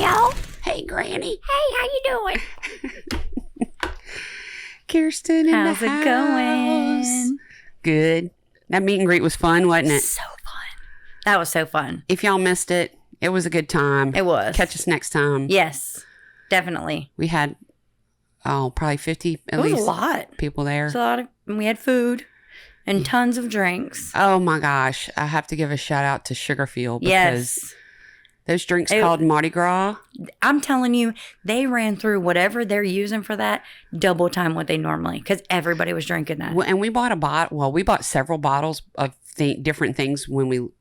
Danielle. Hey, Granny. Hey, how you doing? Kyrstin in How's the it house. going? Good. That meet and greet was fun, wasn't it? So fun. That was so fun. If y'all missed it, it was a good time. It was. Catch us next time. Yes, definitely. We had, probably 50 at It was least a lot. people there. It was a lot and we had food and tons of drinks. Oh my gosh. I have to give a shout out to Sugarfield because Yes. those drinks called Mardi Gras. I'm telling you, they ran through whatever they're using for that double time what they normally, because everybody was drinking that. Well, and we bought a bottle. Well, we bought several bottles of different things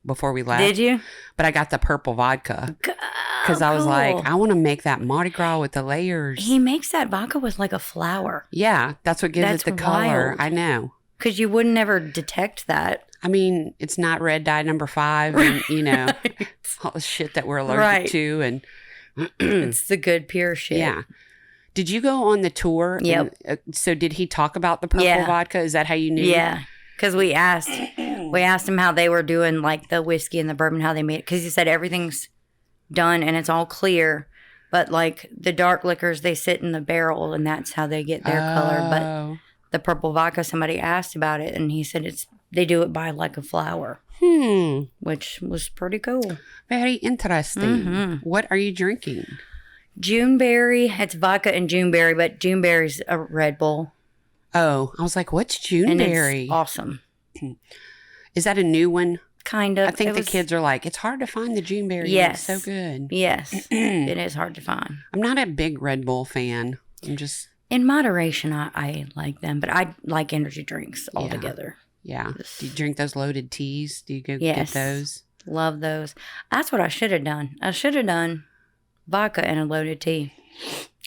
before we left. Did you? But I got the purple vodka because I was like, I want to make that Mardi Gras with the layers. He makes that vodka with like a flower. Yeah, that's what gives it the color. Wild. I know. Because you would never detect that. I mean, it's not red dye number 5 and, you know, all the shit that we're allergic to. And it's the good, pure shit. Yeah. Did you go on the tour? Yep. And, so did he talk about the purple vodka? Is that how you knew? Yeah. Because we asked him how they were doing, like the whiskey and the bourbon, how they made it. Because he said everything's done and it's all clear. But like the dark liquors, they sit in the barrel and that's how they get their color. But the purple vodka, somebody asked about it and he said they do it by like a flower. Which was pretty cool. Very interesting. Mm-hmm. What are you drinking? Juneberry. It's vodka and Juneberry, but Juneberry's a Red Bull. Oh, I was like, what's Juneberry? It's awesome. Is that a new one? Kind of. I think the kids are like, it's hard to find the Juneberry. Yes. It's so good. Yes. It is hard to find. I'm not a big Red Bull fan. I'm just... In moderation, I like them, but I like energy drinks altogether. Yeah. Do you drink those loaded teas? Do you go get those? Love those. That's what I should have done. I should have done vodka and a loaded tea.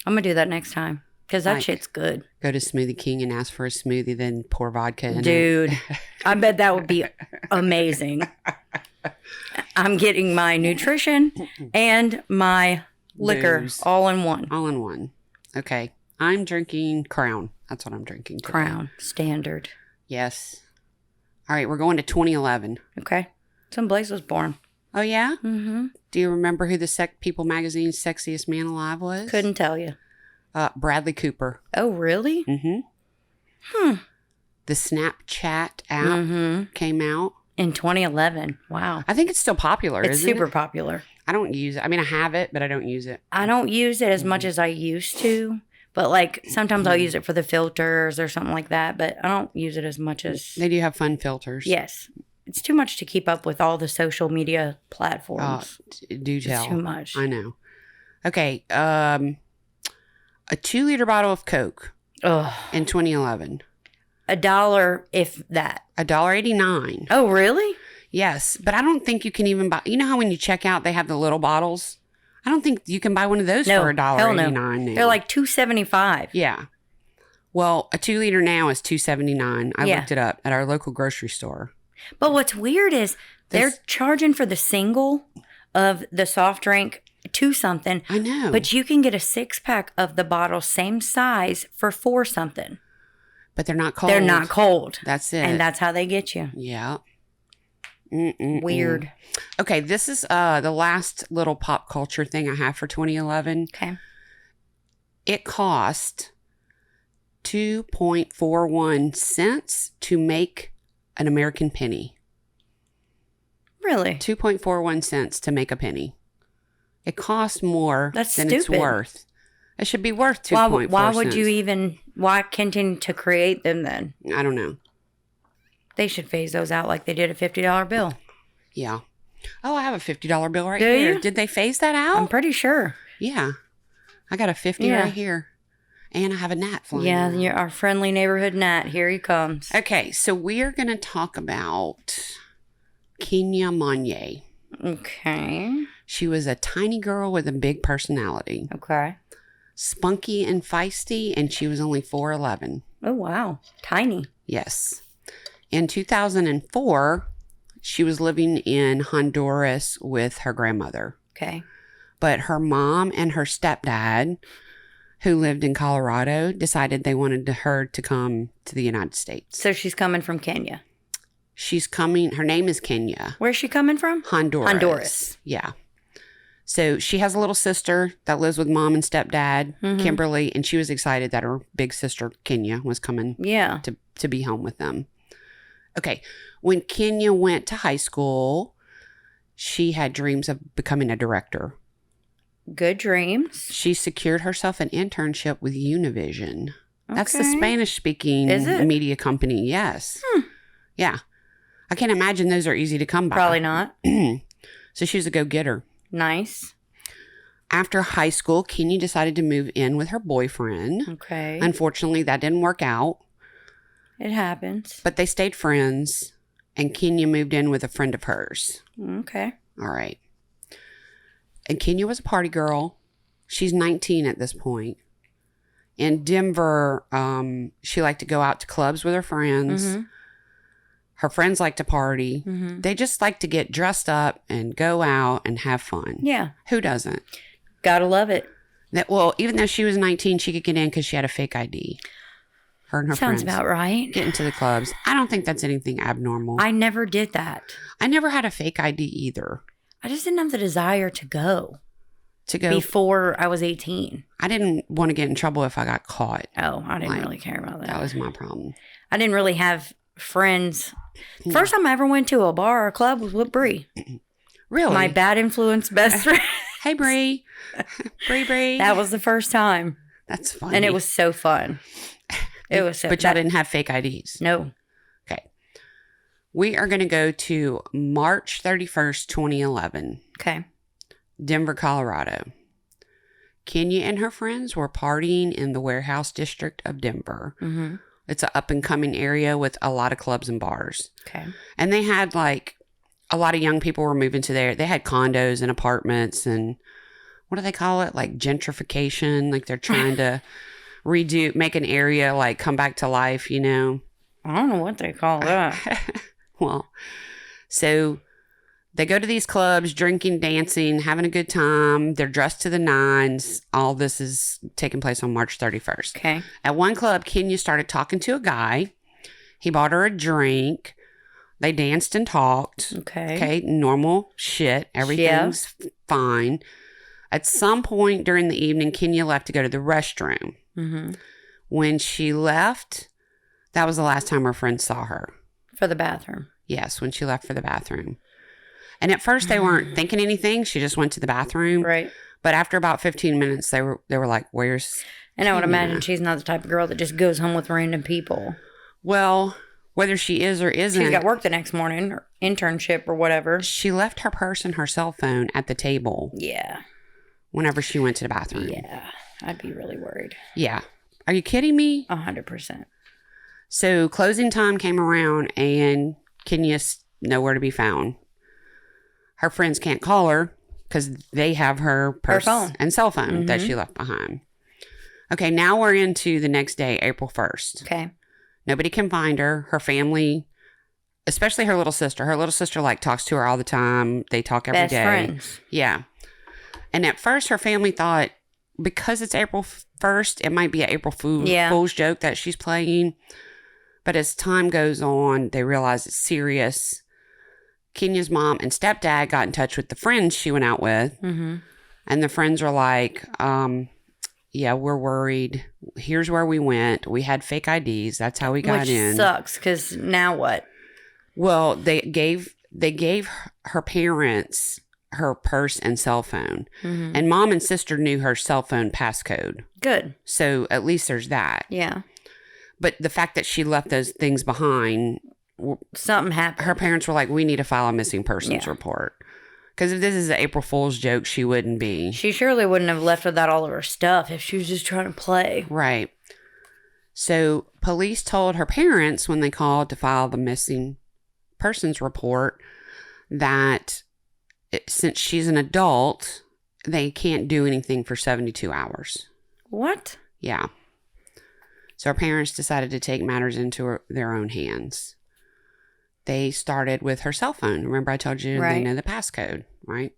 I'm going to do that next time because that shit's good. Go to Smoothie King and ask for a smoothie, then pour vodka in it. Dude, I bet that would be amazing. I'm getting my nutrition and my liquor Booze. all in one. All in one. Okay. I'm drinking Crown. That's what I'm drinking today. Crown. Standard. Yes. All right. We're going to 2011. Okay. Some Blaze was born. Oh, yeah? Mm-hmm. Do you remember who the People Magazine's Sexiest Man Alive was? Couldn't tell you. Bradley Cooper. Oh, really? Mm-hmm. The Snapchat app came out. In 2011. Wow. I think it's still popular, It's isn't it? super popular. I don't use it. I mean, I have it, but I don't use it. I don't use it as much as I used to. But like sometimes I'll use it for the filters or something like that. But I don't use it as much as... They do have fun filters. Yes. It's too much to keep up with all the social media platforms. Do tell. It's too much. I know. Okay. A 2-liter bottle of Coke in 2011. $1 if that. $1.89. Oh, really? Yes. But I don't think you can even buy... You know how when you check out, they have the little bottles? I don't think you can buy one of those for $1.89 now. They're like $2.75. Yeah. Well, a 2-liter now is $2.79. I looked it up at our local grocery store. But what's weird is they're charging for the single of the soft drink $2 something. I know. But you can get a 6-pack of the bottle, same size, for $4 something. But they're not cold. They're not cold. That's it. And that's how they get you. Yeah. Weird. Okay, this is the last little pop culture thing I have for 2011. Okay. It cost 2.41 cents to make an American penny. Really? 2.41 cents to make a penny. It costs more than stupid. It's worth. It should be worth 2.4 cents. Why would you even... Why continue to create them then? I don't know. They should phase those out like they did a $50 bill. Yeah. Oh, I have a $50 bill right Do here. you? Did they phase that out? I'm pretty sure. Yeah. I got a 50 right here. And I have a gnat flying around. Yeah, our friendly neighborhood gnat. Here he comes. Okay, so we are going to talk about Kenya Monye. Okay. She was a tiny girl with a big personality. Okay. Spunky and feisty, and she was only 4'11". Oh, wow. Tiny. Yes. In 2004, she was living in Honduras with her grandmother. Okay. But her mom and her stepdad, who lived in Colorado, decided they wanted her to come to the United States. So she's coming from Kenya. She's coming. Her name is Kenya. Where's she coming from? Honduras. Honduras. Yeah. So she has a little sister that lives with mom and stepdad, Kimberly, and she was excited that her big sister, Kenya, was coming to be home with them. Okay. When Kenya went to high school, she had dreams of becoming a director. Good dreams. She secured herself an internship with Univision. Okay. That's the Spanish-speaking media company. Yes. Yeah. I can't imagine those are easy to come by. Probably not. So she was a go-getter. Nice. After high school, Kenya decided to move in with her boyfriend. Okay. Unfortunately, that didn't work out. It happens. But they stayed friends, and Kenya moved in with a friend of hers. Okay. All right. And Kenya was a party girl. She's 19 at this point. In Denver, she liked to go out to clubs with her friends. Mm-hmm. Her friends like to party. Mm-hmm. They just like to get dressed up and go out and have fun. Yeah. Who doesn't? Gotta love it. Well, even though she was 19, she could get in because she had a fake ID. Her and her Sounds friends about right. get into the clubs. I don't think that's anything abnormal. I never did that. I never had a fake ID either. I just didn't have the desire to go. Before I was 18. I didn't want to get in trouble if I got caught. Oh, I didn't really care about that. That was my problem. I didn't really have friends. First time I ever went to a bar or a club was with Bree. Really? My bad influence best friend. Hey, Bree. Bree. That was the first time. That's funny. And it was so fun. It was so But y'all didn't have fake IDs? No. Okay. We are going to go to March 31st, 2011. Okay. Denver, Colorado. Kenya and her friends were partying in the warehouse district of Denver. Mm-hmm. It's an up-and-coming area with a lot of clubs and bars. Okay. And they had, like, a lot of young people were moving to there. They had condos and apartments and, what do they call it? Like, gentrification. Like, they're trying to make an area, like, come back to life, you know? I don't know what they call that. Well, so they go to these clubs, drinking, dancing, having a good time. They're dressed to the nines. All this is taking place on March 31st. Okay. At one club, Kenya started talking to a guy. He bought her a drink. They danced and talked. Okay. Normal shit. Everything's fine. At some point during the evening, Kenya left to go to the restroom. Mm-hmm. When she left, that was the last time her friends saw her. For the bathroom. Yes, when she left for the bathroom. And at first they weren't thinking anything. She just went to the bathroom. Right. But after about 15 minutes, they were like, where's And I would imagine she's not the type of girl that just goes home with random people. Well, whether she is or isn't. She's got work the next morning or internship or whatever. She left her purse and her cell phone at the table. Yeah. Whenever she went to the bathroom. Yeah. I'd be really worried. Yeah. Are you kidding me? 100%. So closing time came around and Kenya's nowhere to be found. Her friends can't call her because they have her purse and cell phone that she left behind. Okay, now we're into the next day, April 1st. Okay. Nobody can find her. Her family, especially her little sister. Her little sister, like, talks to her all the time. They talk every day. Best friends. Yeah. And at first, her family thought, because it's April 1st, it might be an April Fool's joke that she's playing. But as time goes on, they realize it's serious. Kenya's mom and stepdad got in touch with the friends she went out with. Mm-hmm. And the friends were like, yeah, we're worried. Here's where we went. We had fake IDs. That's how we got in. Which sucks, because now what? Well, they gave her parents her purse and cell phone. Mm-hmm. And mom and sister knew her cell phone passcode. Good. So at least there's that. Yeah. But the fact that she left those things behind, something happened. Her parents were like, we need to file a missing persons report. Because if this is an April Fool's joke, she wouldn't be. She surely wouldn't have left without all of her stuff if she was just trying to play. Right. So police told her parents when they called to file the missing persons report that since she's an adult, they can't do anything for 72 hours. What? Yeah. So her parents decided to take matters into their own hands. They started with her cell phone. Remember I told you they know the passcode, right?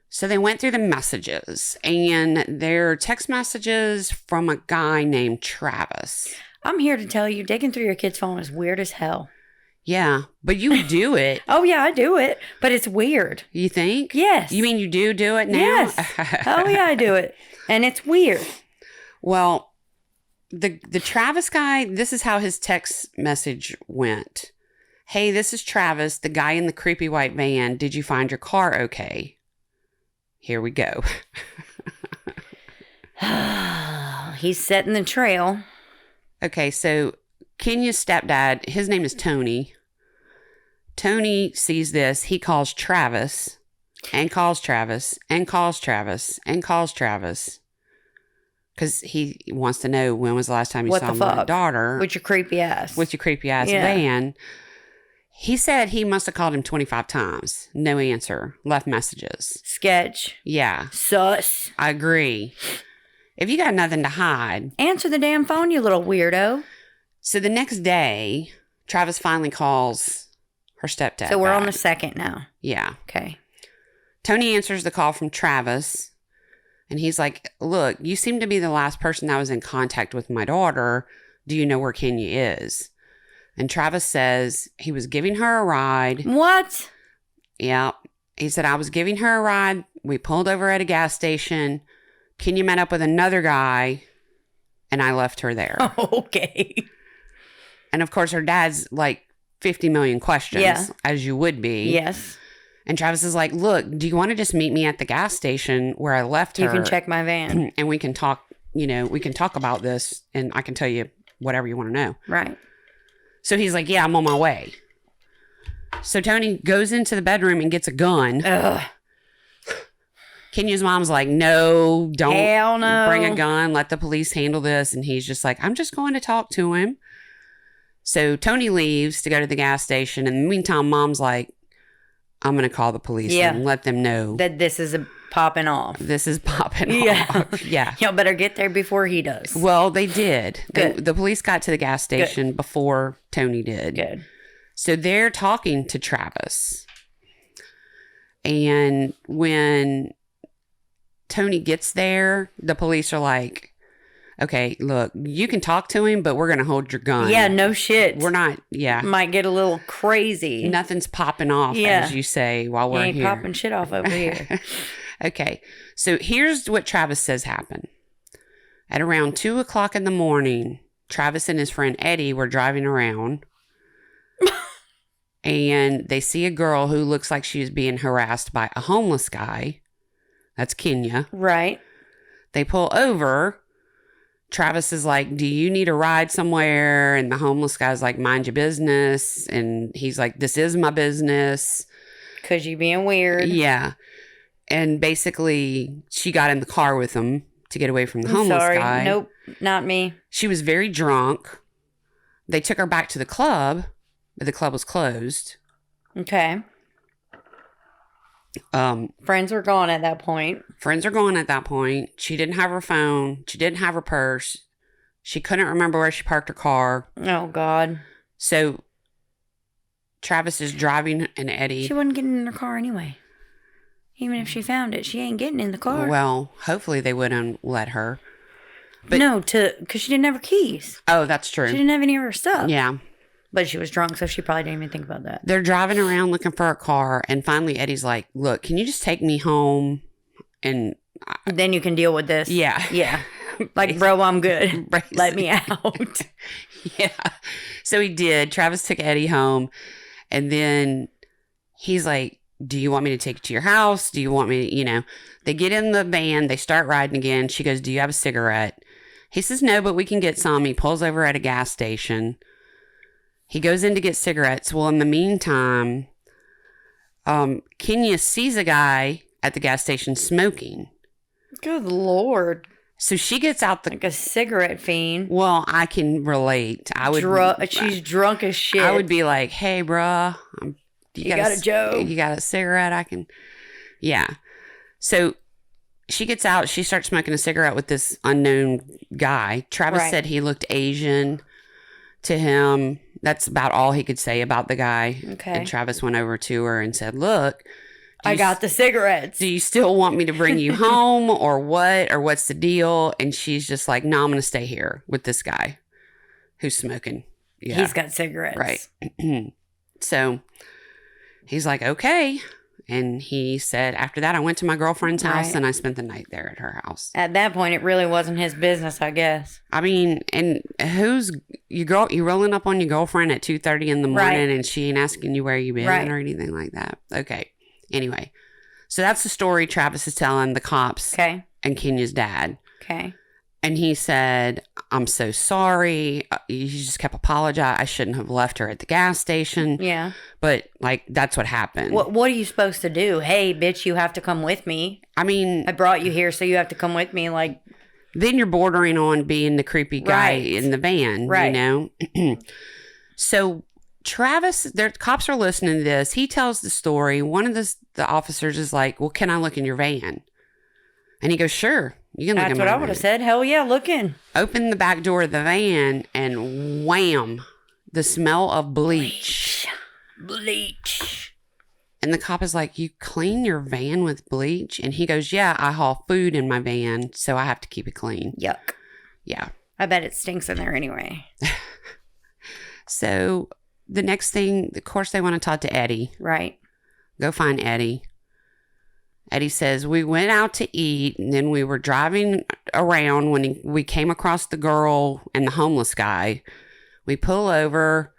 So they went through the messages, and they're text messages from a guy named Travis. I'm here to tell you, digging through your kid's phone is weird as hell. Yeah, but you do it. Oh, yeah, I do it, but it's weird. You think? Yes. You mean you do it now? Yes. Oh, yeah, I do it. And it's weird. Well, the Travis guy, this is how his text message went. Hey, this is Travis, the guy in the creepy white van. Did you find your car okay? Here we go. He's setting the trail. Okay, so Kenya's stepdad, his name is Tony. Tony sees this. He calls Travis and calls Travis and calls Travis and calls Travis because he wants to know when was the last time you saw my daughter. With your creepy ass. Van. He said he must have called him 25 times. No answer. Left messages. Sketch. Yeah. Sus. I agree. If you got nothing to hide. Answer the damn phone, you little weirdo. So the next day, Travis finally calls her stepdad. So we're on the second now. Yeah. Okay. Tony answers the call from Travis. And he's like, look, you seem to be the last person that was in contact with my daughter. Do you know where Kenya is? And Travis says he was giving her a ride. What? Yeah. He said, I was giving her a ride. We pulled over at a gas station. Kenya met up with another guy. And I left her there. Okay. And of course, her dad's like 50 million questions, as you would be. Yes. And Travis is like, look, do you want to just meet me at the gas station where I left her? You can check my van. And we can talk, we can talk about this and I can tell you whatever you want to know. Right. So he's like, yeah, I'm on my way. So Tony goes into the bedroom and gets a gun. Ugh. Kenya's mom's like, no, don't Hell no. Bring a gun. Let the police handle this. And he's just like, I'm just going to talk to him. So Tony leaves to go to the gas station. In the meantime, mom's like, I'm going to call the police and let them know that this is popping off. Off. Yeah. Y'all better get there before he does. Well, they did. Good. The police got to the gas station before Tony did. Good. So they're talking to Travis. And when Tony gets there, the police are like, okay, look, you can talk to him, but we're going to hold your gun. Yeah, no shit. We're not, Might get a little crazy. Nothing's popping off, as you say, while we're ain't here. Popping shit off over here. Okay, so here's what Travis says happened. At around 2 o'clock in the morning, Travis and his friend Eddie were driving around. And they see a girl who looks like she was being harassed by a homeless guy. That's Kenya. Right. They pull over. Travis is like, do you need a ride somewhere? And the homeless guy's like, mind your business. And he's like, this is my business. Because you being weird. Yeah. And basically, she got in the car with him to get away from the homeless guy. Nope, not me. She was very drunk. They took her back to the club, but the club was closed. Okay. Friends were gone at that point. She didn't have her phone. She didn't have her purse. She couldn't remember where she parked her car. Oh, God. So Travis is driving and Eddie. She wasn't getting in her car anyway. Even if she found it, she ain't getting in the car. Well, hopefully they wouldn't let her. But no, because she didn't have her keys. Oh, that's true. She didn't have any of her stuff. Yeah. But she was drunk, so she probably didn't even think about that. They're driving around looking for a car, and finally Eddie's like, look, can you just take me home? And then you can deal with this. Yeah. Yeah. Like, bro, I'm good. Let me out. Yeah. So he did. Travis took Eddie home, and then he's like, do you want me to take you to your house? Do you want me, They get in the van. They start riding again. She goes, do you have a cigarette? He says, no, but we can get some. He pulls over at a gas station. He goes in to get cigarettes. Well, in the meantime, Kenya sees a guy at the gas station smoking. Good Lord. So she gets out like a cigarette fiend. Well, I can relate. She's drunk as shit. I would be like, hey, bruh, you got a joke? You got a cigarette? Yeah. So she gets out. She starts smoking a cigarette with this unknown guy. Travis said he looked Asian to him. That's about all he could say about the guy. Okay. And Travis went over to her and said, look. I got the cigarettes. Do you still want me to bring you home or what? Or what's the deal? And she's just like, no, I'm going to stay here with this guy who's smoking. Yeah. He's got cigarettes. Right. So he's like, okay. And he said, after that, I went to my girlfriend's house and I spent the night there at her house. At that point, it really wasn't his business, I guess. I mean, and who's you rolling up on your girlfriend at 2:30 in the morning and she ain't asking you where you been or anything like that? Okay. Anyway, so that's the story Travis is telling the cops and Kenya's dad. Okay. And he said, I'm so sorry. He just kept apologizing. I shouldn't have left her at the gas station. Yeah. But, like, that's what happened. What are you supposed to do? Hey, bitch, you have to come with me. I mean... I brought you here, so you have to come with me. Like... Then you're bordering on being the creepy guy in the van, you know? So, Travis, the cops are listening to this. He tells the story. One of the officers is like, well, can I look in your van? And he goes, sure. You can look in my van. That's what I would have said. Hell yeah, look in. Open the back door of the van and wham, the smell of bleach. Bleach. And the cop is like, you clean your van with bleach? And he goes, yeah, I haul food in my van, so I have to keep it clean. Yuck. Yeah. I bet it stinks in there anyway. So the next thing, of course, they want to talk to Eddie. Right. Go find Eddie. Eddie says, we went out to eat, and then we were driving around when we came across the girl and the homeless guy. We pull over,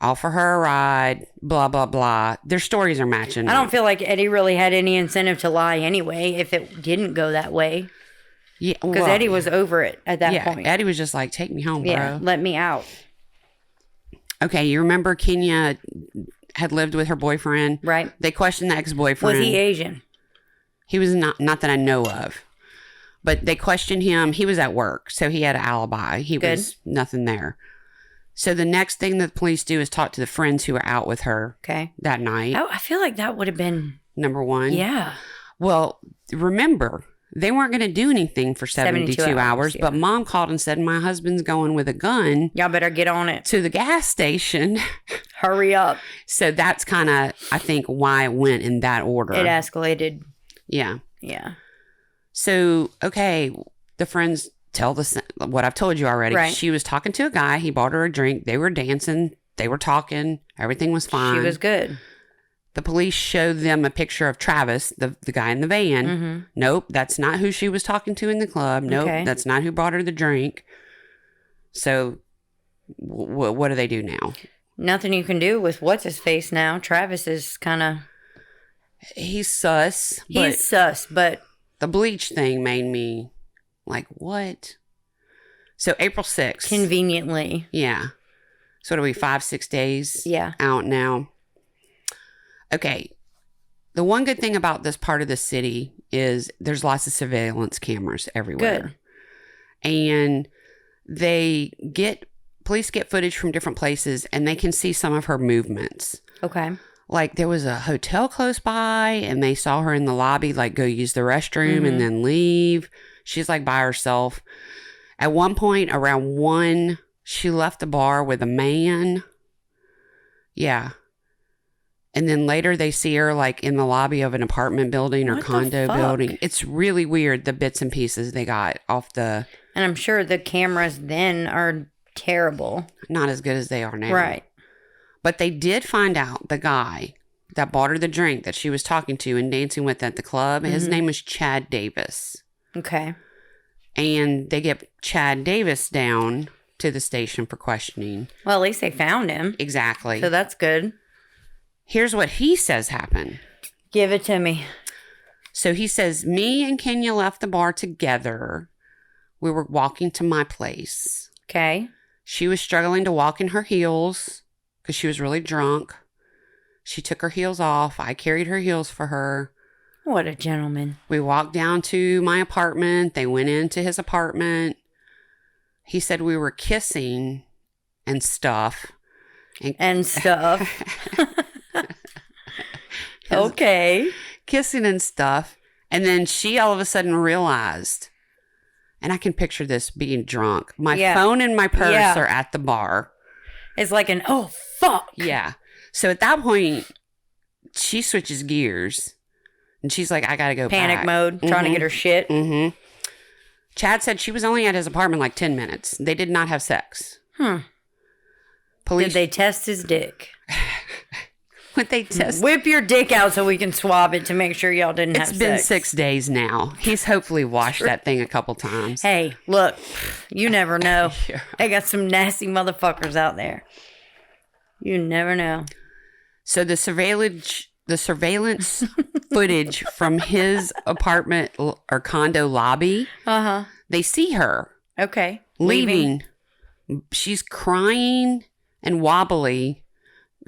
offer her a ride, blah, blah, blah. Their stories are matching. I don't feel like Eddie really had any incentive to lie anyway if it didn't go that way. Yeah, because Eddie was over it at that point. Eddie was just like, take me home, bro. Let me out. Okay, you remember Kenya had lived with her boyfriend? Right. They questioned the ex-boyfriend. Was he Asian? He was not that I know of. But they questioned him. He was at work, so he had an alibi. He was nothing there. So the next thing that the police do is talk to the friends who were out with her that night. I feel like that would have been... Number one. Yeah. Well, remember, they weren't going to do anything for 72 hours, but Mom called and said, my husband's going with a gun. Y'all better get on it. To the gas station. Hurry up. So that's kind of, I think, why it went in that order. It escalated. Yeah. Yeah. So, okay, the friends tell what I've told you already. Right. She was talking to a guy. He bought her a drink. They were dancing. They were talking. Everything was fine. She was good. The police showed them a picture of Travis, the guy in the van. Mm-hmm. Nope, that's not who she was talking to in the club. Nope, that's not who bought her the drink. So, what do they do now? Nothing you can do with what's his face now. Travis is kind of... He's sus. But the bleach thing made me like, what? So April 6th. Conveniently. Yeah. So what are we, 5-6 days out now? Okay. The one good thing about this part of the city is there's lots of surveillance cameras everywhere. Good. And police get footage from different places and they can see some of her movements. Okay. Like there was a hotel close by and they saw her in the lobby, like go use the restroom and then leave. She's like by herself. At one point around 1, she left the bar with a man. Yeah. And then later they see her like in the lobby of an apartment building or condo building. It's really weird, the bits and pieces they got off the... And I'm sure the cameras then are terrible. Not as good as they are now. Right. But they did find out the guy that bought her the drink that she was talking to and dancing with at the club. His name was Chad Davis. Okay. And they get Chad Davis down to the station for questioning. Well, at least they found him. Exactly. So that's good. Here's what he says happened. Give it to me. So he says, me and Kenya left the bar together. We were walking to my place. Okay. She was struggling to walk in her heels because she was really drunk. She took her heels off. I carried her heels for her. What a gentleman. We walked down to my apartment. They went into his apartment. He said we were kissing and stuff. And stuff. Okay. Kissing and stuff. And then she all of a sudden realized, and I can picture this being drunk. My phone and my purse are at the bar. It's like an, oh, fuck. Yeah. So at that point, she switches gears. And she's like, I got to go Panic back. mode, trying to get her shit. Mm-hmm. Chad said she was only at his apartment like 10 minutes. They did not have sex. Did they test his dick? Would they test? Whip your dick out so we can swab it to make sure y'all didn't have sex. It's been 6 days now. He's hopefully washed that thing a couple times. Hey, look, you never know. Yeah. They got some nasty motherfuckers out there. You never know. So the surveillance footage from his apartment or condo lobby, they see her. Okay. Leaving. She's crying and wobbly.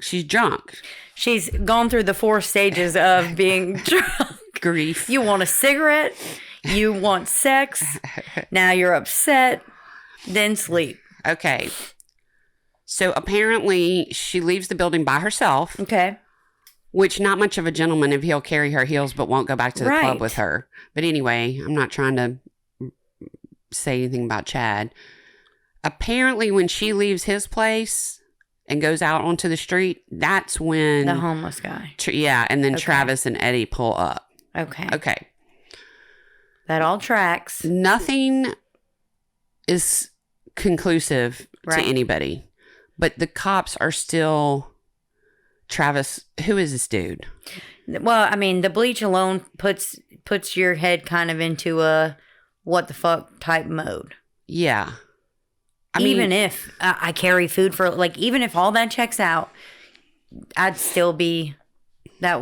She's drunk. She's gone through the 4 stages of being drunk. Grief. You want a cigarette. You want sex. Now you're upset. Then sleep. Okay. So apparently she leaves the building by herself. Okay. Which not much of a gentleman if he'll carry her heels but won't go back to the club with her. But anyway, I'm not trying to say anything about Chad. Apparently when she leaves his place and goes out onto the street, that's when... The homeless guy. And then Travis and Eddie pull up. Okay. That all tracks. Nothing is conclusive to anybody. But the cops are still... Travis, who is this dude? Well, I mean, the bleach alone puts your head kind of into a what the fuck type mode. Yeah. Even if I carry food for, like, even if all that checks out, that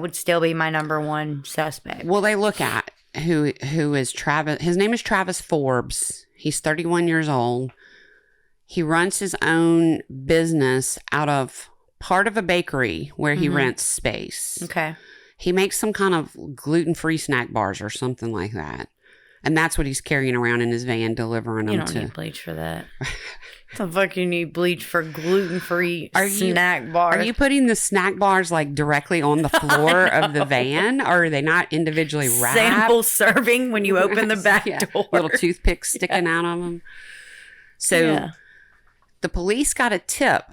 would still be my number one suspect. Well, they look at who is Travis. His name is Travis Forbes. He's 31 years old. He runs his own business out of part of a bakery where he rents space. Okay. He makes some kind of gluten-free snack bars or something like that. And that's what he's carrying around in his van, delivering them to... You don't need bleach for that. The fuck you need bleach for gluten-free snack bars? Are you putting the snack bars, like, directly on the floor of the van? Or are they not individually wrapped? Sample serving when you open the back door. Little toothpicks sticking out of them. So the police got a tip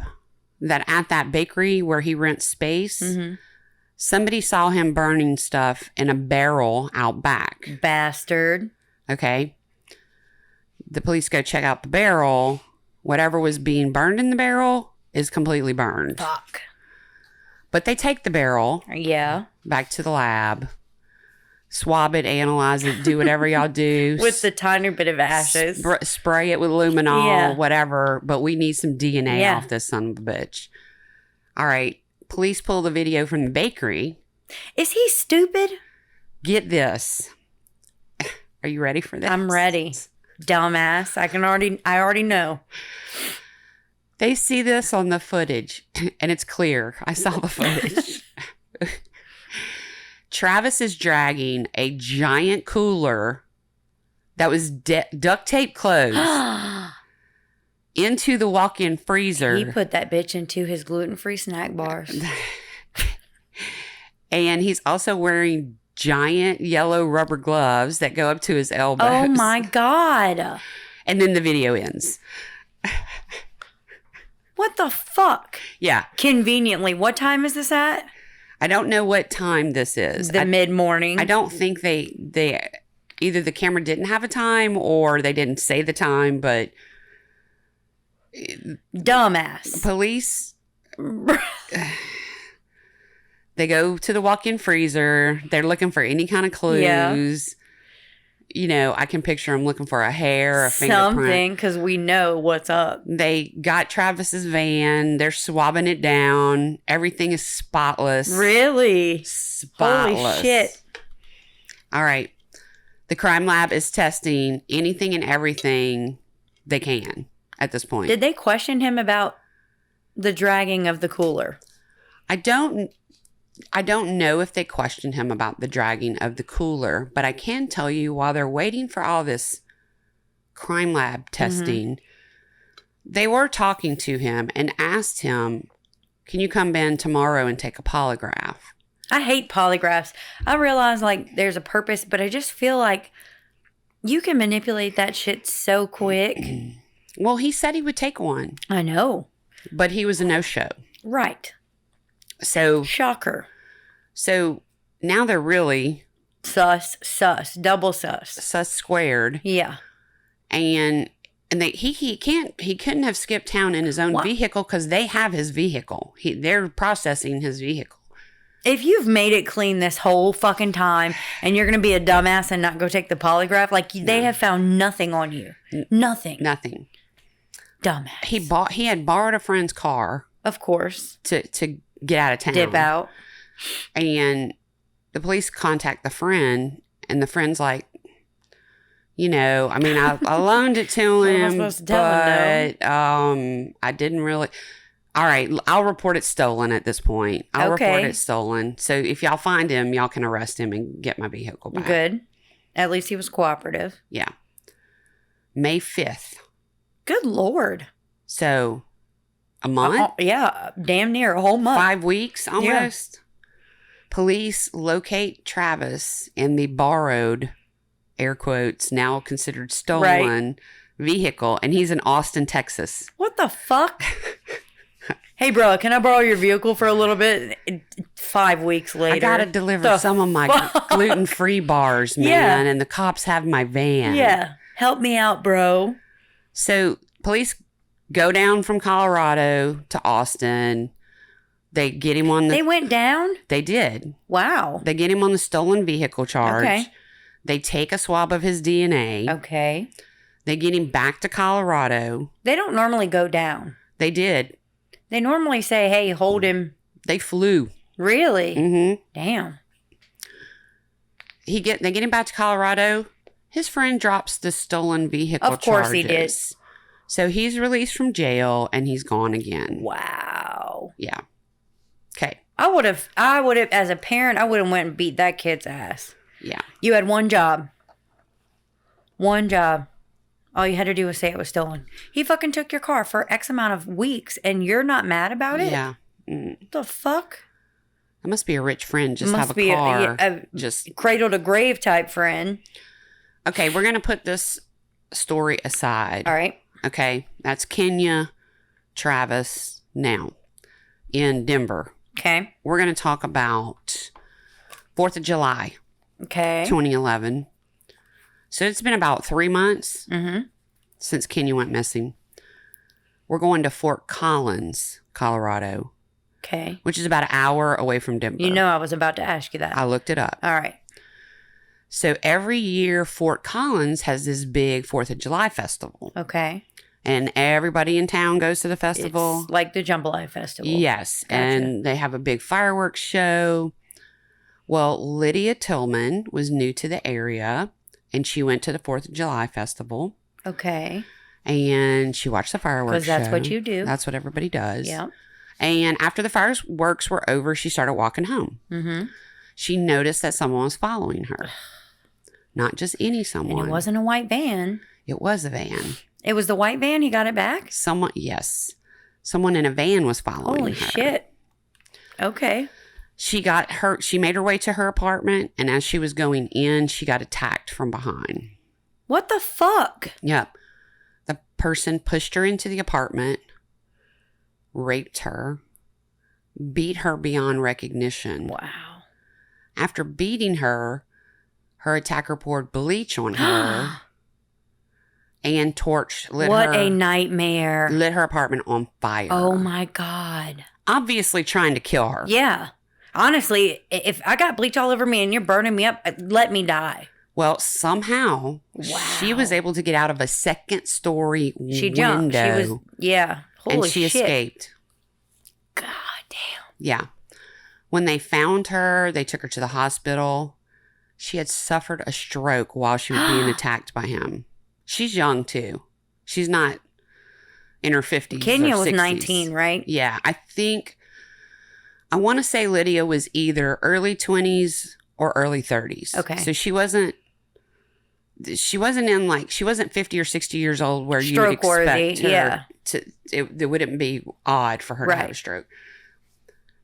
that at that bakery where he rents space... Somebody saw him burning stuff in a barrel out back. Bastard. Okay. The police go check out the barrel. Whatever was being burned in the barrel is completely burned. Fuck. But they take the barrel. Yeah. Back to the lab. Swab it, analyze it, do whatever y'all do. With the tiny bit of ashes. Spray it with luminol, whatever. But we need some DNA off this son of a bitch. All right. Police pull the video from the bakery. Is he stupid? Get this. Are you ready for this? I'm ready. Dumbass. I already know. They see this on the footage, and it's clear. I saw the footage. Travis is dragging a giant cooler that was duct tape closed into the walk-in freezer. He put that bitch into his gluten-free snack bars. And he's also wearing giant yellow rubber gloves that go up to his elbows. Oh my God. And then the video ends. What the fuck? Yeah. Conveniently. What time is this at? I don't know what time this is. Mid-morning. I don't think they either the camera didn't have a time or they didn't say the time, but... Dumbass. Police, they go to the walk-in freezer. They're looking for any kind of clues. Yeah. You know, I can picture them looking for a hair, a fingerprint. Something, because we know what's up. They got Travis's van. They're swabbing it down. Everything is spotless. Really? Spotless. Holy shit. All right. The crime lab is testing anything and everything they can. At this point. Did they question him about the dragging of the cooler? I don't know if they questioned him about the dragging of the cooler, but I can tell you while they're waiting for all this crime lab testing, they were talking to him and asked him, can you come in tomorrow and take a polygraph? I hate polygraphs. I realize like there's a purpose, but I just feel like you can manipulate that shit so quick. Well, he said he would take one. I know. But he was a no-show. Right. So. Shocker. So now they're really. Sus, double sus. Sus squared. Yeah. And he couldn't have skipped town in his own vehicle because they have his vehicle. They're processing his vehicle. If you've made it clean this whole fucking time and you're going to be a dumbass and not go take the polygraph, like they have found nothing on you. Nothing. Nothing. Dumbass. He had borrowed a friend's car. Of course. To get out of town. Dip out. And the police contact the friend, and the friend's like, you know, I mean, I loaned it to him, supposed to tell him, but I didn't really. All right, I'll report it stolen at this point. I'll report it stolen. So if y'all find him, y'all can arrest him and get my vehicle back. Good. At least he was cooperative. Yeah. May 5th. Good Lord. So a month? Yeah, damn near a whole month. 5 weeks almost. Yeah. Police locate Travis in the borrowed, air quotes, now considered stolen vehicle, and he's in Austin, Texas. What the fuck? Hey, bro, can I borrow your vehicle for a little bit? 5 weeks later. I got to deliver some of my gluten-free bars, man, and the cops have my van. Yeah. Help me out, bro. So police go down from Colorado to Austin. They get him on the... They went down? They did. Wow. They get him on the stolen vehicle charge. Okay. They take a swab of his DNA. Okay. They get him back to Colorado. They don't normally go down. They did. They normally say, hey, hold him. They flew. Really? Mm-hmm. Damn. They get him back to Colorado. His friend drops the stolen vehicle charges. Of course he did. So he's released from jail and he's gone again. Wow. Yeah. Okay. I would have, as a parent, I would have went and beat that kid's ass. Yeah. You had one job. One job. All you had to do was say it was stolen. He fucking took your car for X amount of weeks and you're not mad about it? Yeah. What the fuck? That must be a rich friend. Just have a car. Just cradle to grave type friend. Okay, we're going to put this story aside. All right. Okay, that's Kenya, Travis, now in Denver. Okay. We're going to talk about 4th of July. Okay. 2011. So it's been about 3 months since Kenya went missing. We're going to Fort Collins, Colorado. Okay. Which is about an hour away from Denver. You know I was about to ask you that. I looked it up. All right. So every year, Fort Collins has this big 4th of July festival. Okay. And everybody in town goes to the festival. It's like the Jambalaya Festival. Yes. Gotcha. And they have a big fireworks show. Well, Lydia Tillman was new to the area, and she went to the 4th of July festival. Okay. And she watched the fireworks show. Because that's what you do. That's what everybody does. Yeah. And after the fireworks were over, she started walking home. Mm-hmm. She noticed that someone was following her. Not just any someone. And it wasn't a white van. It was a van. It was the white van? He got it back? Yes. Someone in a van was following her. Holy shit. Okay. She made her way to her apartment, and as she was going in, she got attacked from behind. What the fuck? Yep. The person pushed her into the apartment, raped her, beat her beyond recognition. Wow. After beating her, her attacker poured bleach on her and What a nightmare. Lit her apartment on fire. Oh my God. Obviously trying to kill her. Yeah. Honestly, if I got bleach all over me and you're burning me up, let me die. Well, somehow she was able to get out of a second-story window. She jumped. Holy and she shit. escaped. God damn. Yeah. When they found her, they took her to the hospital. She had suffered a stroke while she was being attacked by him. She's young, too. She's not in her 50s Kenya or 60s. was 19, right? Yeah. I want to say Lydia was either early 20s or early 30s. Okay. So she wasn't 50 or 60 years old where you would expect her to, it wouldn't be odd for her to have a stroke.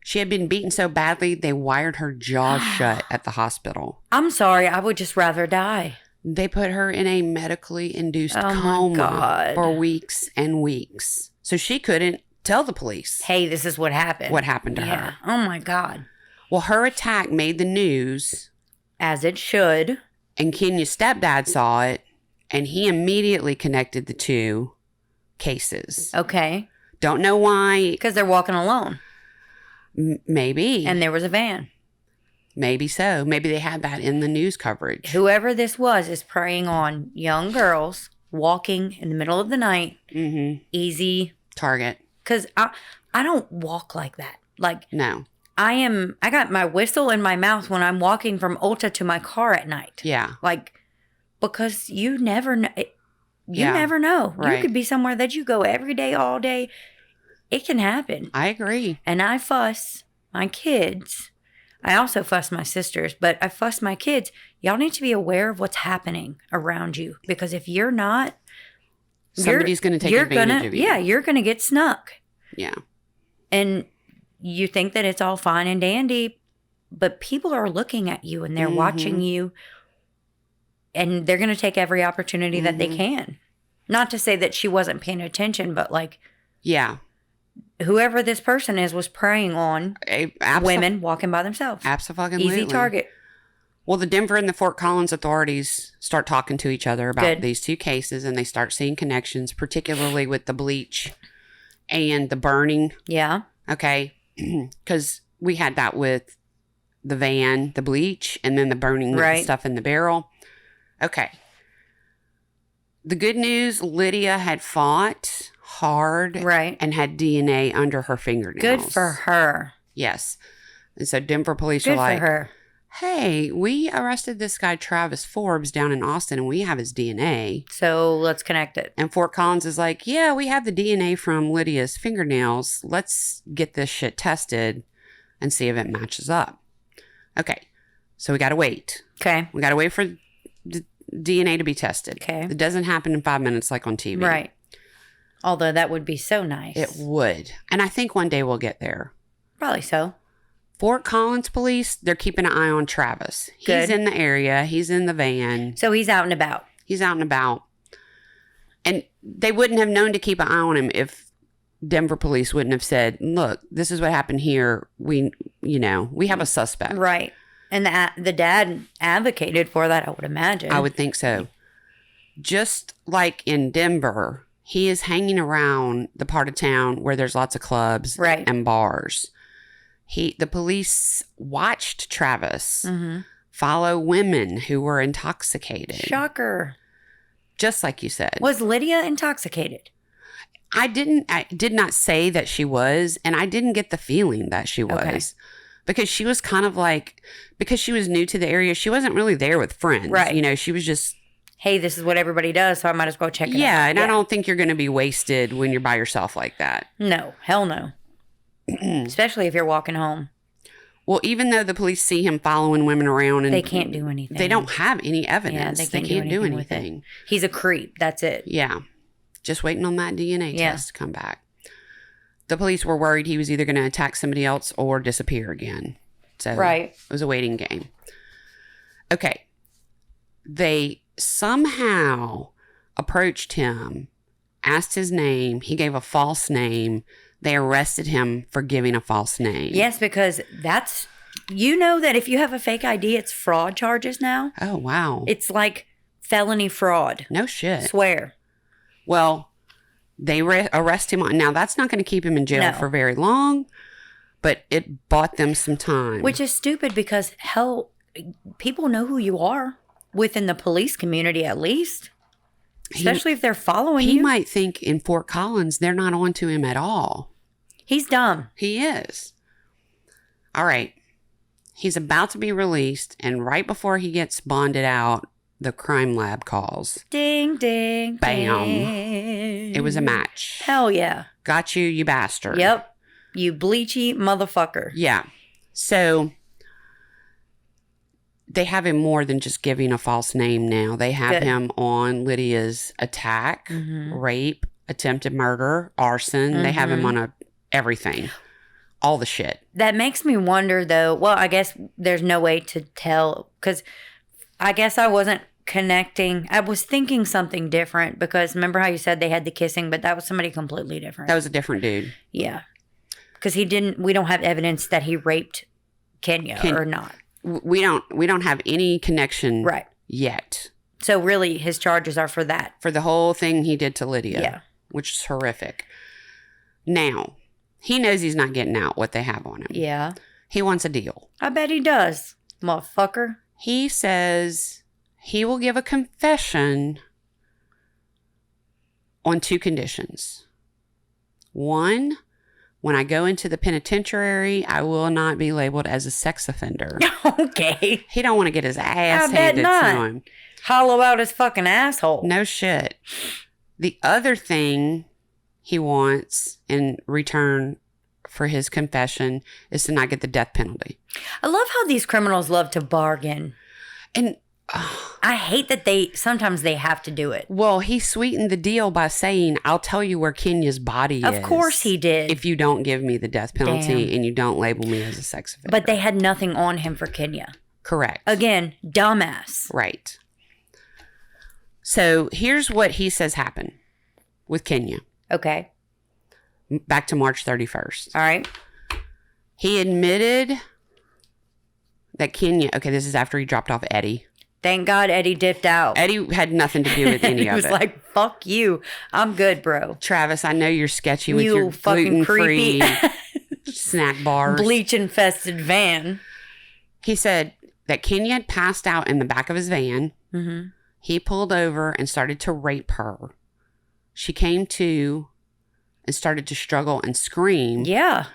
She had been beaten so badly, they wired her jaw shut at the hospital. I'm sorry. I would just rather die. They put her in a medically induced coma for weeks and weeks. So she couldn't tell the police. Hey, this is what happened. What happened to her. Oh my God. Well, her attack made the news. As it should. And Kenya's stepdad saw it, and he immediately connected the two cases. Okay. Don't know why. Because they're walking alone. Maybe. And there was a van. Maybe so. Maybe they had that in the news coverage. Whoever this was is preying on young girls walking in the middle of the night. Mm-hmm. Easy. Target. Because I don't walk like that. Like, no. I got my whistle in my mouth when I'm walking from Ulta to my car at night. Yeah. Like, because you never know. You never know. Right. You could be somewhere that you go every day, all day. It can happen. I agree. And I fuss my kids. I also fuss my sisters, but I fuss my kids. Y'all need to be aware of what's happening around you. Because if you're not, somebody's going to take advantage of you. Yeah, you're going to get snuck. Yeah. And you think that it's all fine and dandy, but people are looking at you and they're watching you. And they're going to take every opportunity that they can. Not to say that she wasn't paying attention, but like, yeah, whoever this person is was preying on women walking by themselves. Absolutely. Easy target. Well, the Denver and the Fort Collins authorities start talking to each other about these two cases, and they start seeing connections, particularly with the bleach and the burning. Yeah. Okay. Because we had that with the van, the bleach, and then the burning stuff in the barrel. Okay. The good news, Lydia had fought hard and had DNA under her fingernails. Good for her. Yes. And so Denver police are like, hey, we arrested this guy Travis Forbes down in Austin and we have his DNA. So let's connect it. And Fort Collins is like, yeah, we have the DNA from Lydia's fingernails. Let's get this shit tested and see if it matches up. Okay. So we got to wait. Okay. We got to wait for the DNA to be tested. Okay. It doesn't happen in 5 minutes like on TV. Right. Although that would be so nice. It would. And I think one day we'll get there. Probably so. Fort Collins police, they're keeping an eye on Travis. Good. He's in the area. He's in the van. So he's out and about. He's out and about. And they wouldn't have known to keep an eye on him if Denver police wouldn't have said, look, this is what happened here. We have a suspect. Right. And the dad advocated for that, I would imagine. I would think so. Just like in Denver, he is hanging around the part of town where there's lots of clubs and bars. The police watched Travis follow women who were intoxicated. Shocker. Just like you said. Was Lydia intoxicated? I did not say that she was, and I didn't get the feeling that she was. Okay. Because she was kind of like, because she was new to the area, she wasn't really there with friends. Right. You know, she was just, hey, this is what everybody does, so I might as well check it out. Yeah, and I don't think you're going to be wasted when you're by yourself like that. No, hell no. Especially if you're walking home. Well, even though the police see him following women around, and they can't do anything. They don't have any evidence. Yeah, they can't do anything. He's a creep. That's it. Yeah. Just waiting on that DNA test to come back. The police were worried he was either going to attack somebody else or disappear again. So it was a waiting game. Okay. They somehow approached him, asked his name. He gave a false name. They arrested him for giving a false name. Yes, because that if you have a fake ID, it's fraud charges now. Oh, wow. It's like felony fraud. No shit. Swear. Well, they arrest him. Now, that's not going to keep him in jail for very long, but it bought them some time. Which is stupid because, hell, people know who you are within the police community at least. Especially if they're following you. He might think in Fort Collins they're not on to him at all. He's dumb. He is. All right. He's about to be released, and right before he gets bonded out, the crime lab calls. Ding, ding, bam. Ding. It was a match. Hell yeah. Got you, you bastard. Yep. You bleachy motherfucker. Yeah. So they have him more than just giving a false name now. They have him on Lydia's attack, rape, attempted murder, arson. They have him on everything. All the shit. That makes me wonder, though. Well, I guess there's no way to tell because I guess I wasn't connecting. I was thinking something different because remember how you said they had the kissing, but that was somebody completely different. That was a different dude. Yeah. Because we don't have evidence that he raped Kenya or not. We don't have any connection yet. So really his charges are for that. For the whole thing he did to Lydia. Yeah. Which is horrific. Now, He knows he's not getting out what they have on him. Yeah. He wants a deal. I bet he does, motherfucker. He says he will give a confession on 2 conditions. 1, when I go into the penitentiary, I will not be labeled as a sex offender. Okay. He don't want to get his ass handed to him. Hollow out his fucking asshole. No shit. The other thing he wants in return for his confession is to not get the death penalty. I love how these criminals love to bargain. And I hate that sometimes they have to do it. well, he sweetened the deal by saying, I'll tell you where Kenya's body is. Of course he did. If you don't give me the death penalty Damn. and you don't label me as a sex offender. But they had nothing on him for Kenya. Correct. Again, dumbass. Right. So here's what he says happened with Kenya. Okay. Back to March 31st. All right. He admitted that Kenya, okay, this is after he dropped off Eddie. Thank God Eddie dipped out. Eddie had nothing to do with any he of was it. like, fuck you. I'm good, bro. Travis, I know you're sketchy with You your fucking gluten-free creepy snack bars. bleach-infested van. He said that Kenya had passed out in the back of his van. Mm-hmm. He pulled over and started to rape her. She came to and started to struggle and scream. Yeah.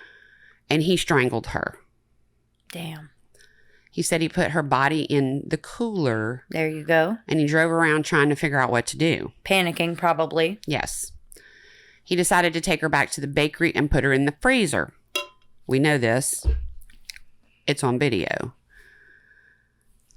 And he strangled her. Damn. He said he put her body in the cooler. There you go. And he drove around trying to figure out what to do. Panicking, probably. Yes. He decided to take her back to the bakery and put her in the freezer. We know this. It's on video.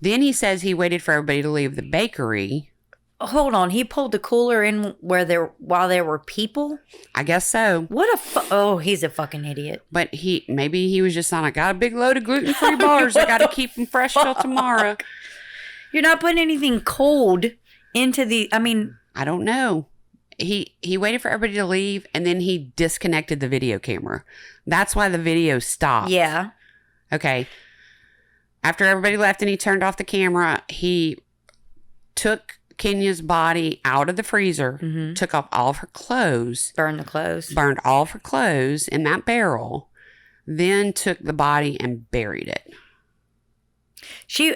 Then he says he waited for everybody to leave the bakery. Hold on. He pulled the cooler in while there were people? I guess so. What a oh, he's a fucking idiot. But maybe he was just on, I got a big load of gluten-free bars. I got to keep them fresh till tomorrow. You're not putting anything cold into I don't know. He waited for everybody to leave, and then he disconnected the video camera. That's why the video stopped. Yeah. Okay. After everybody left and he turned off the camera, he took Kenya's body out of the freezer, took off all of her clothes. Burned the clothes. Burned all of her clothes in that barrel, then took the body and buried it.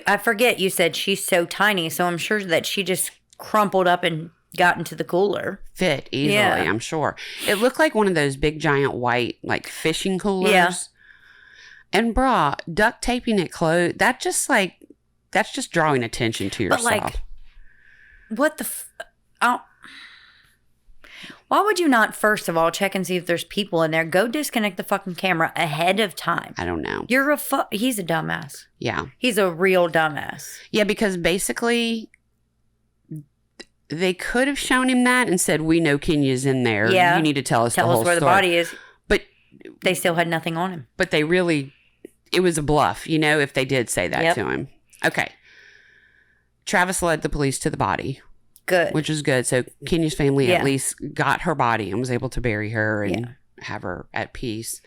I forget, you said she's so tiny, so I'm sure that she just crumpled up and got into the cooler. Fit easily, yeah. I'm sure. It looked like one of those big giant white like fishing coolers. Yeah. And brah, duct taping it closed, that's just drawing attention to yourself. But like, what the why would you not first of all check and see if there's people in there? Go disconnect the fucking camera ahead of time. I don't know. He's a dumbass. Yeah. He's a real dumbass. Yeah, because basically they could have shown him that and said, we know Kenya's in there. Yeah. You need to tell us the whole story. Tell us where the body is. But they still had nothing on him. But it was a bluff, if they did say that to him. Okay. Travis led the police to the body. Good. Which is good. So Kenya's family at least got her body and was able to bury her and have her at peace.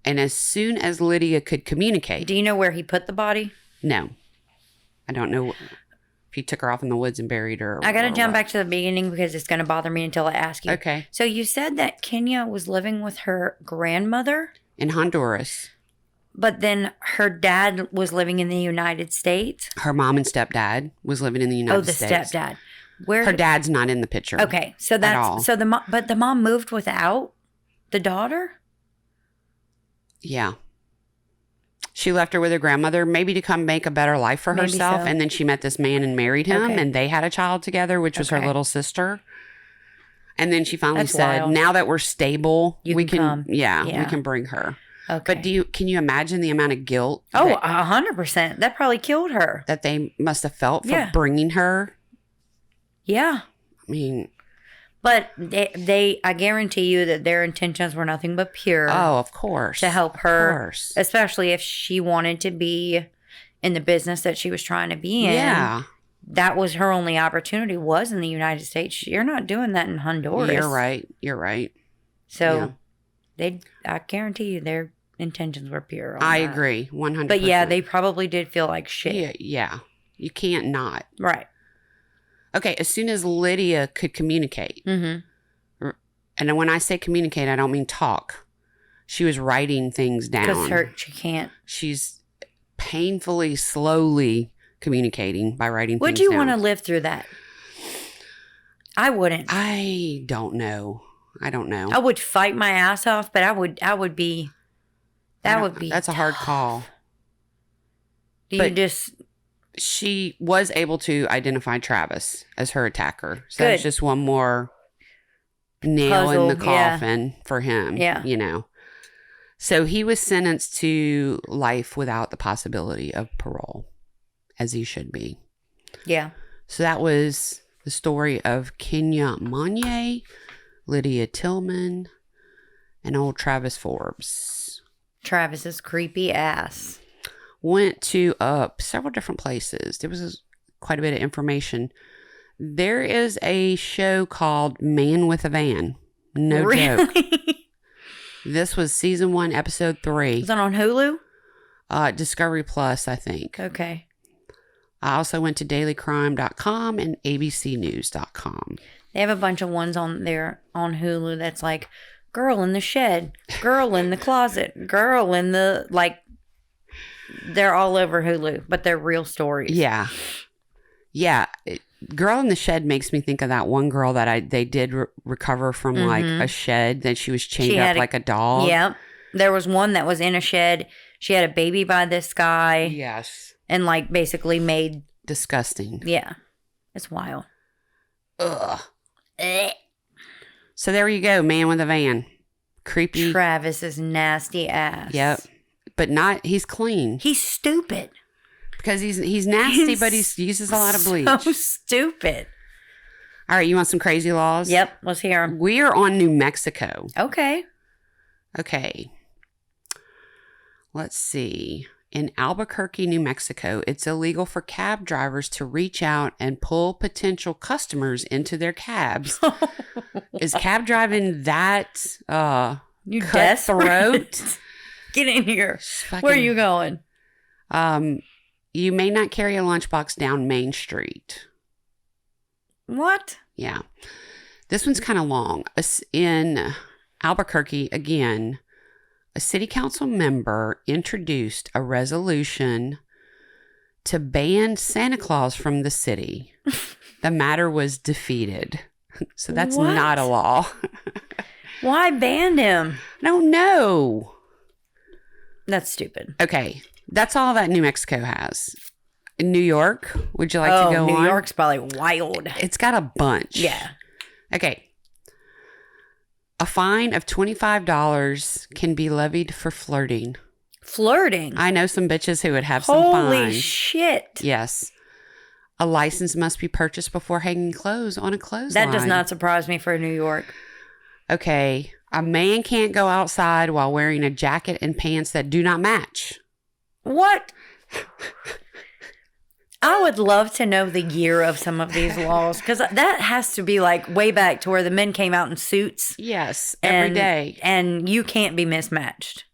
And as soon as Lydia could communicate. Do you know where he put the body? No. I don't know if he took her off in the woods and buried her. I got to jump back to the beginning because it's going to bother me until I ask you. Okay. So you said that Kenya was living with her grandmother? In Honduras. But then her dad was living in the United States? Her mom and stepdad was living in the United States. Oh, the stepdad. Her dad's not in the picture. Okay. So that's so the mom moved without the daughter? Yeah. She left her with her grandmother, maybe to come make a better life for herself. And then she met this man and married him, and they had a child together, which was her little sister. And then she finally said, wild. Now that we're stable, we can come. Yeah, we can bring her. Okay. But can you imagine the amount of guilt? Oh, 100%. That probably killed her. That they must have felt for bringing her. Yeah. I mean. But I guarantee you that their intentions were nothing but pure. Oh, of course. To help her. Of course. Especially if she wanted to be in the business that she was trying to be in. Yeah. That was her only opportunity was in the United States. You're not doing that in Honduras. You're right. So I guarantee you their intentions were pure. I agree. 100%. But yeah, they probably did feel like shit. Yeah. You can't not. Right. Okay, as soon as Lydia could communicate, and when I say communicate, I don't mean talk. She was writing things down. Because she can't. She's painfully, slowly communicating by writing things down. Would you want to live through that? I wouldn't. I don't know. I would fight my ass off, but that would be That's a hard call. She was able to identify Travis as her attacker. So that's just one more nail in the coffin for him. Yeah. You know. So he was sentenced to life without the possibility of parole, as he should be. Yeah. So that was the story of Kenya Monye, Lydia Tillman, and old Travis Forbes. Travis's creepy ass. Went to several different places. There was quite a bit of information. There is a show called Man with a Van. No joke. This was season 1, episode 3. Is that on Hulu? Discovery Plus, I think. Okay. I also went to dailycrime.com and abcnews.com. They have a bunch of ones on there on Hulu that's like girl in the shed, girl in the closet, girl in the, like, they're all over Hulu, but they're real stories. Yeah. Yeah. Girl in the Shed makes me think of that one girl that they did recover from like a shed that she was chained up like a dog. Yep. There was one that was in a shed. She had a baby by this guy. Yes. And like basically made. Disgusting. Yeah. It's wild. Ugh. So there you go. Man with a Van. Creepy. Travis's nasty ass. Yep. But he's clean. He's stupid. Because he's nasty, but he uses a lot of bleach. So stupid. All right, you want some crazy laws? Yep, let's hear them. We are on New Mexico. Okay. Let's see. In Albuquerque, New Mexico, it's illegal for cab drivers to reach out and pull potential customers into their cabs. Is cab driving you cutthroat? Get in here. Where are you going? You may not carry a lunchbox down Main Street. What? Yeah. This one's kind of long. In Albuquerque, again, a city council member introduced a resolution to ban Santa Claus from the city. The matter was defeated. So that's not a law. Why ban him? I don't know. That's stupid. Okay. That's all that New Mexico has. In New York, would you like to go on? New York's probably wild. It's got a bunch. Yeah. Okay. A fine of $25 can be levied for flirting. Flirting? I know some bitches who would have some fines. Holy shit. Yes. A license must be purchased before hanging clothes on a clothesline. That does not surprise me for New York. Okay. A man can't go outside while wearing a jacket and pants that do not match. What? I would love to know the year of some of these laws, because that has to be like way back to where the men came out in suits. Yes, every day. And you can't be mismatched.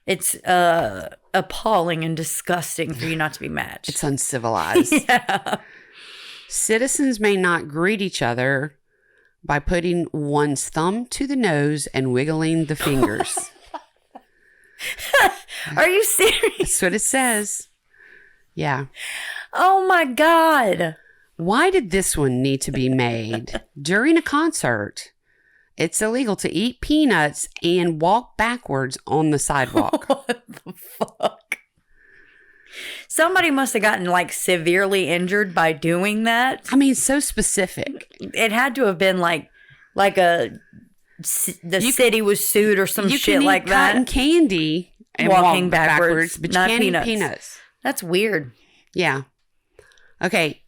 It's appalling and disgusting for you not to be matched. It's uncivilized. Yeah. Citizens may not greet each other by putting one's thumb to the nose and wiggling the fingers. Are you serious? That's what it says. Yeah. Oh my God. Why did this one need to be made? During a concert, it's illegal to eat peanuts and walk backwards on the sidewalk. What the fuck? Somebody must have gotten like severely injured by doing that. I mean, so specific. It had to have been like the city was sued or some shit like that. Cotton candy and walking walk backwards, but not you can't peanuts. eat peanuts. That's weird. Yeah. Okay.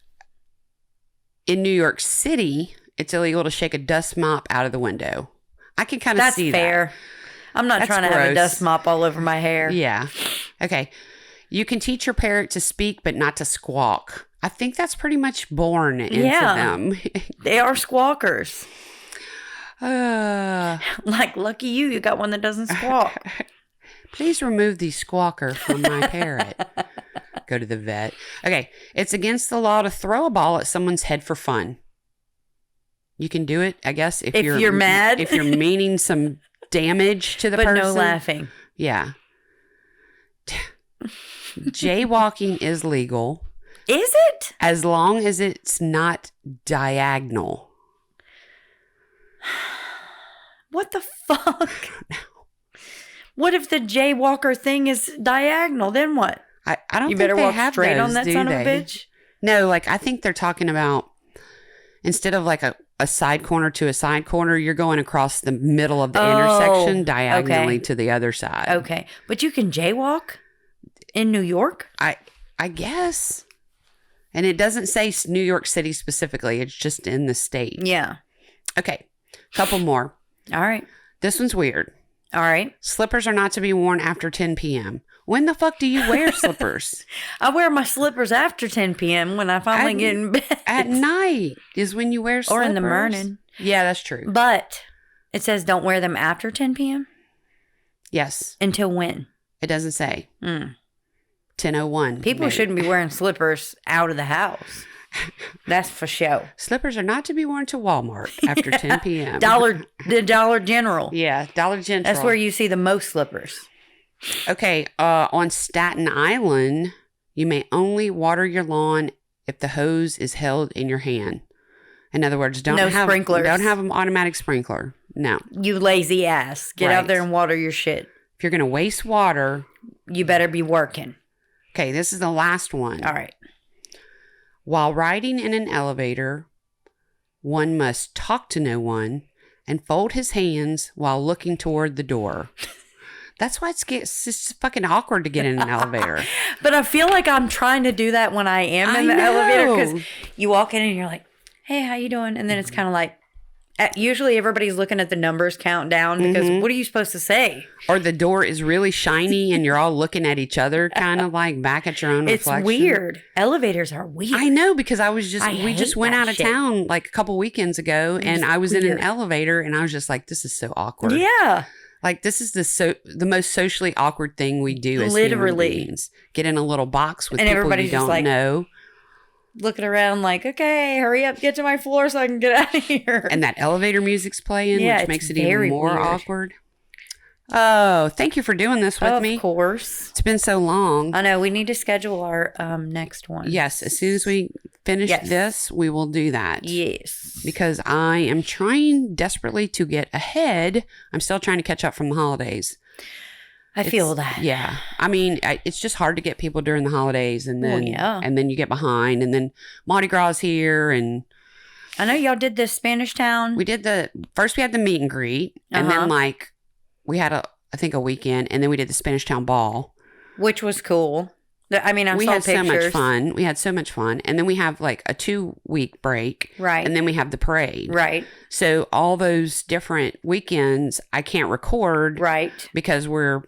In New York City, it's illegal to shake a dust mop out of the window. I can kind of see that. That's fair. I'm not trying to have a dust mop all over my hair. Yeah. Okay. You can teach your parrot to speak, but not to squawk. I think that's pretty much born into them. They are squawkers. Like, lucky you got one that doesn't squawk. Please remove the squawker from my parrot. Go to the vet. Okay. It's against the law to throw a ball at someone's head for fun. You can do it, I guess, if you're mad. If you're meaning some damage to the but person. no laughing. Yeah. Jaywalking is legal. Is it? As long as it's not diagonal. What the fuck? What if the jaywalker thing is diagonal? Then what? I don't you think better they walk have straight those, on that son of a bitch? No, like I think they're talking about instead of like a side corner to a side corner, you're going across the middle of the intersection diagonally to the other side. Okay. But you can jaywalk in New York? I guess. And it doesn't say New York City specifically. It's just in the state. Yeah. Okay. Couple more. All right. This one's weird. All right. Slippers are not to be worn after 10 p.m. When the fuck do you wear slippers? I wear my slippers after 10 p.m. when I finally get in bed. At night is when you wear slippers. Or in the morning. Yeah, that's true. But it says don't wear them after 10 p.m.? Yes. Until when? It doesn't say. 10:01. People shouldn't be wearing slippers out of the house. That's for sure. Slippers are not to be worn to Walmart after 10 p.m. The Dollar General. Yeah, Dollar General. That's where you see the most slippers. Okay, on Staten Island, you may only water your lawn if the hose is held in your hand. In other words, don't have sprinklers. Don't have an automatic sprinkler. No. You lazy ass. Get out there and water your shit. If you're going to waste water, you better be working. Okay, this is the last one. All right. While riding in an elevator, one must talk to no one and fold his hands while looking toward the door. That's why it's just fucking awkward to get in an elevator. But I feel like I'm trying to do that when I am in the elevator because you walk in and you're like, hey, how you doing? And then it's kind of like, usually everybody's looking at the numbers countdown because what are you supposed to say? Or the door is really shiny and you're all looking at each other, kind of like back at your own reflection. It's weird. Elevators are weird. I know because we just went out of town like a couple weekends ago and I was in an elevator and I was just like, this is so awkward. Yeah. Like this is the most socially awkward thing we do as human beings. Get in a little box with people you don't know. Looking around like, okay, hurry up, get to my floor so I can get out of here. And that elevator music's playing, which makes it even more awkward. Oh, thank you for doing this with me. Of course. It's been so long. I know. We need to schedule our next one. Yes. As soon as we finish this, we will do that. Yes. Because I am trying desperately to get ahead. I'm still trying to catch up from the holidays. I feel that. Yeah. I mean, it's just hard to get people during the holidays and then and then you get behind and then Mardi Gras is here and I know y'all did the Spanish Town. We did first we had the meet and greet and then like we had I think a weekend and then we did the Spanish Town Ball. Which was cool. I mean, we saw had pictures. so much fun. We had so much fun. And then we have like a 2-week break. Right. And then we have the parade. Right. So all those different weekends I can't record. Right. Because we're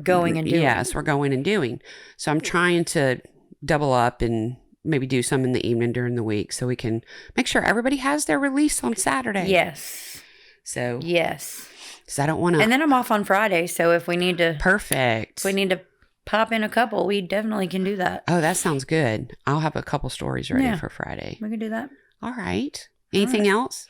going and doing. Yes, we're going and doing. So I'm trying to double up and maybe do some in the evening during the week so we can make sure everybody has their release on Saturday. Yes. So. Yes. Because I don't want to. And then I'm off on Friday. So if we need to. Perfect. If we need to pop in a couple, we definitely can do that. Oh, that sounds good. I'll have a couple stories ready for Friday. We can do that. All right. Anything else?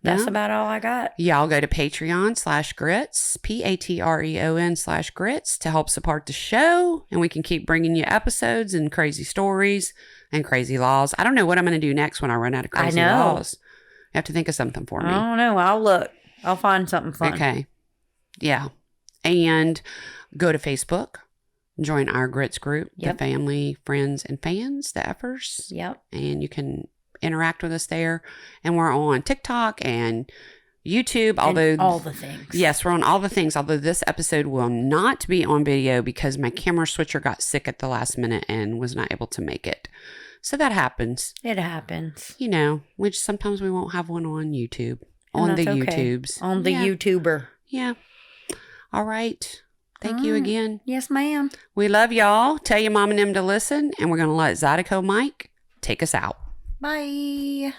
That's about all I got. Yeah, I'll go to Patreon/grits, Patreon/grits to help support the show. And we can keep bringing you episodes and crazy stories and crazy laws. I don't know what I'm going to do next when I run out of crazy laws. You have to think of something for me. I don't know. I'll look. I'll find something fun. Okay. Yeah. And go to Facebook. Join our grits group, the family, friends, and fans, the effers. Yep. And you can interact with us there. And we're on TikTok and YouTube. Although all the things. Yes, we're on all the things. Although this episode will not be on video because my camera switcher got sick at the last minute and was not able to make it. So that happens. It happens. You know, which sometimes we won't have one on YouTube. On the YouTubes. On the YouTuber. Yeah. All right. Thank you again. Yes, ma'am. We love y'all. Tell your mom and them to listen. And we're going to let Zydeco Mike take us out. Bye.